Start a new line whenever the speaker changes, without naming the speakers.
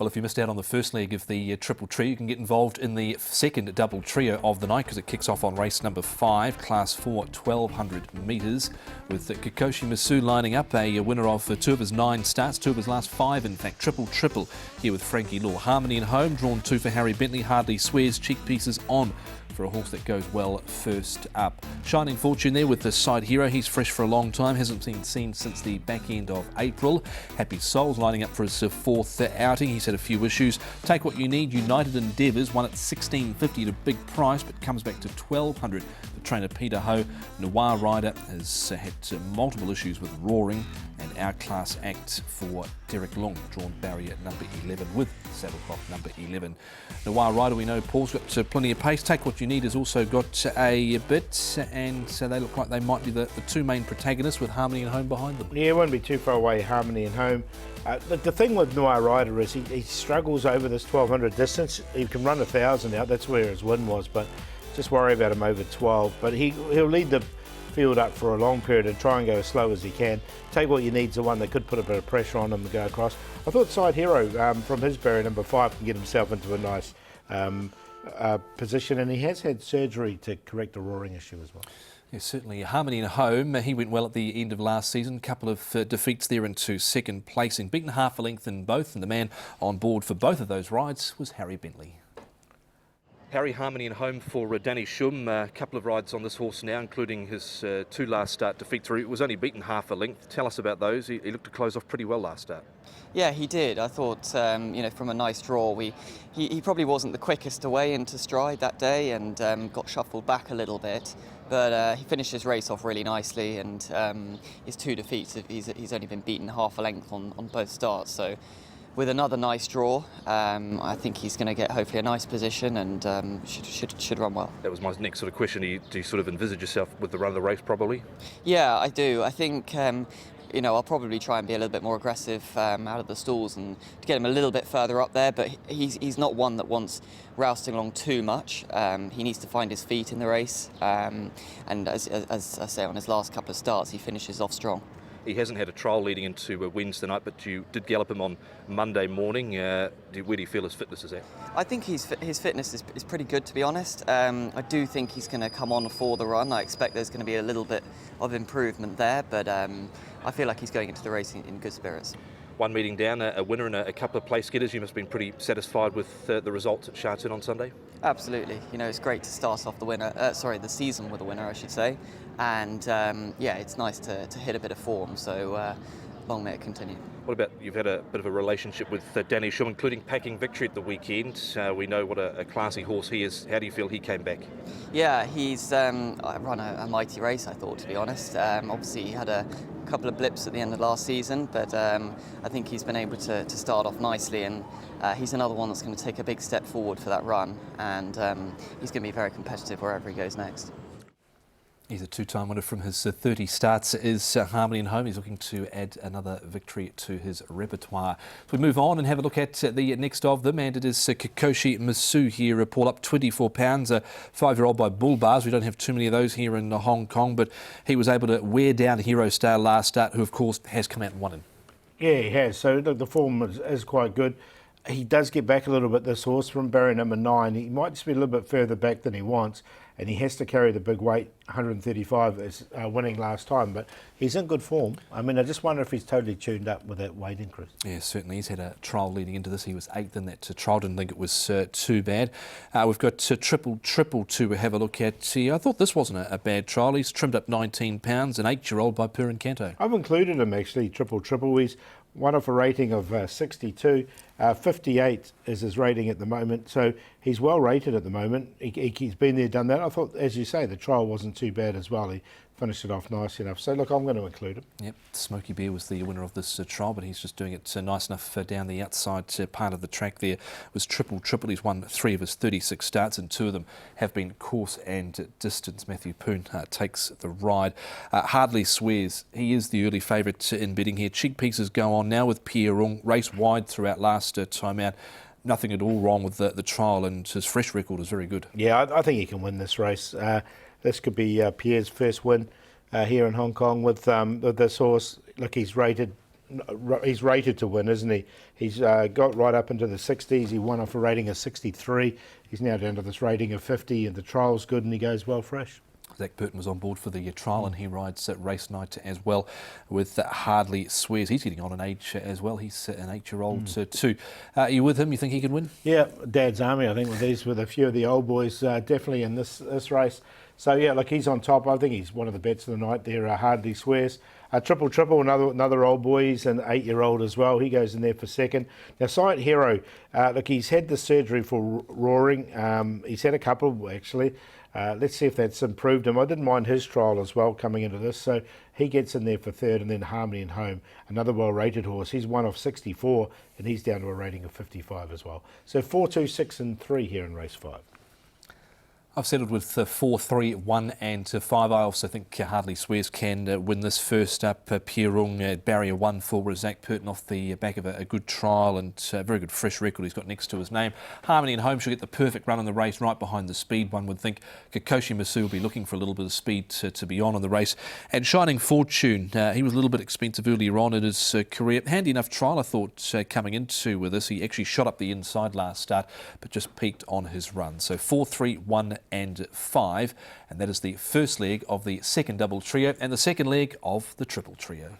Well, if you missed out on the first leg of the Triple Trio, you can get involved in the second double trio of the night because it kicks off on race number 5, Class 4, 1200 metres, with Kikoshi Masu lining up, a winner of 2 of his 9 starts, 2 of his last 5 in fact. Triple here with Frankie Law. Harmony and Home, drawn 2 for Harry Bentley. Hardly Swears, cheek pieces on for a horse that goes well first up. Shining Fortune there with the side hero. He's fresh for a long time, hasn't been seen since the back end of April. Happy Souls lining up for his 4th outing. He's had a few issues. Take What You Need, United Endeavours, won at $16.50 at a big price, but comes back to $12.00. The trainer Peter Ho. Noir Rider has had multiple issues with roaring, and Our Class Act for Derek Long, drawn barrier number 11 with saddlecloth number 11. Noir Rider, we know Paul's got plenty of pace. Take What You Need has also got a bit, and so they look like they might be the 2 main protagonists with Harmony and Home behind them.
Yeah, it won't be too far away, Harmony and Home. The thing with Noir Rider is he struggles over this 1200 distance. He can run 1,000 out, that's where his win was, but just worry about him over 12. But he'll lead the field up for a long period and try and go as slow as he can. Take What You Need's the one that could put a bit of pressure on him to go across. I thought Side Hero from his barrier number 5 can get himself into a nice position, and he has had surgery to correct a roaring issue as well.
Yeah, certainly. Harmony and Home, he went well at the end of last season. A couple of defeats there into second placing. Beaten half a length in both, and the man on board for both of those rides was Harry Bentley. Harry, Harmony and Home for Danny Shum. A couple of rides on this horse now, including his 2 last start defeats. He was only beaten half a length. Tell us about those. He looked to close off pretty well last start.
Yeah, he did. I thought, from a nice draw, he probably wasn't the quickest away into stride that day and got shuffled back a little bit. But he finished his race off really nicely, and his 2 defeats, he's only been beaten half a length on both starts. So with another nice draw, I think he's going to get hopefully a nice position and should run well. That was
my next sort of question. Do you sort of envisage yourself with the run of the race probably?
Yeah, I do. I think I'll probably try and be a little bit more aggressive out of the stalls and to get him a little bit further up there, but he's not one that wants rousting along too much. He needs to find his feet in the race, and as I say, on his last couple of starts, he finishes off strong.
He hasn't had a trial leading into Wednesday night, but you did gallop him on Monday morning. Where do you feel his fitness is at?
I think his fitness is pretty good, to be honest. I do think he's going to come on for the run. I expect there's going to be a little bit of improvement there, but I feel like he's going into the race in good spirits.
1 meeting down, a winner and a couple of place getters. You must have been pretty satisfied with the results at Shartoon on Sunday?
Absolutely. It's great to start off the season with a winner, I should say. And it's nice to hit a bit of form, so long may it continue.
What about, you've had a bit of a relationship with Danny Shum, including packing victory at the weekend. We know what a classy horse he is. How do you feel he came back?
Yeah, he's run a mighty race, I thought, to be honest. Obviously, he had a couple of blips at the end of last season, but I think he's been able to start off nicely, and he's another one that's going to take a big step forward for that run, and he's going to be very competitive wherever he goes next.
He's a 2-time winner from his 30 starts, is Harmony and Home. He's looking to add another victory to his repertoire. So we move on and have a look at the next of them, and it is Kikoshi Masu here, Paul, up £24, a 5-year-old by Bull Bars. We don't have too many of those here in Hong Kong, but he was able to wear down Hero Star last start, who of course has come out and won him.
Yeah, he has. So the form is quite good. He does get back a little bit, this horse, from barrier number 9. He might just be a little bit further back than he wants, and he has to carry the big weight, 135, as winning last time, but he's in good form. I mean, I just wonder if he's totally tuned up with that weight increase.
Yeah, certainly. He's had a trial leading into this. He was 8th in that trial. Didn't think it was too bad. We've got Triple to have a look at. I thought this wasn't a bad trial. He's trimmed up £19, an 8-year-old by Per Encanto.
I've included him, actually, Triple. He's won off a rating of 62. 58 is his rating at the moment, so he's well rated at the moment. He's been there, done that. I thought, as you say, the trial wasn't too bad as well. He finished it off nice enough. So, look, I'm going to include him.
Yep, Smoky Bear was the winner of this trial, but he's just doing it nice enough down the outside part of the track there. It was Triple. He's won 3 of his 36 starts, and 2 of them have been course and distance. Matthew Poon takes the ride. Hardly Swears. He is the early favourite in betting here. Cheek pieces go on now with Pierre Rung. Race wide throughout last time out. Nothing at all wrong with the trial, and his fresh record is very good.
Yeah, I think he can win this race. This could be Pierre's first win here in Hong Kong with this horse. Look, he's rated he's rated to win, isn't he? He's got right up into the 60s. He won off a rating of 63. He's now down to this rating of 50, and the trial's good, and he goes well fresh.
Zach Burton was on board for the trial, and he rides at race night as well with Hardly Swears. He's getting on in age as well. He's an 8-year-old too. Are you with him? You think he can win?
Yeah, Dad's Army, I think, with a few of the old boys definitely in this race. So yeah, look, he's on top. I think he's one of the bets of the night there. Hardly Swears. Triple, another old boy. He's an 8-year-old as well. He goes in there for second. Now, Silent Hero, look, he's had the surgery for roaring. He's had a couple actually. Let's see if that's improved him. I didn't mind his trial as well coming into this. So he gets in there for third, and then Harmony and Home, another well-rated horse. He's one of 64, and he's down to a rating of 55 as well. So 4, 2, 6, and 3 here in race 5.
I've settled with 4, 3, 1 and 5. I also think Hardly Swears can win this. First up, Pierung, barrier 1 for Zach Burton off the back of a good trial and a very good fresh record he's got next to his name. Harmony and Home should get the perfect run in the race right behind the speed. One would think Kikoshi Masu will be looking for a little bit of speed to be on in the race. And Shining Fortune, he was a little bit expensive earlier on in his career. Handy enough trial, I thought, coming into this. He actually shot up the inside last start, but just peaked on his run. So 4, 3, 1 and 5, and that is the first leg of the second double trio and the second leg of the triple trio.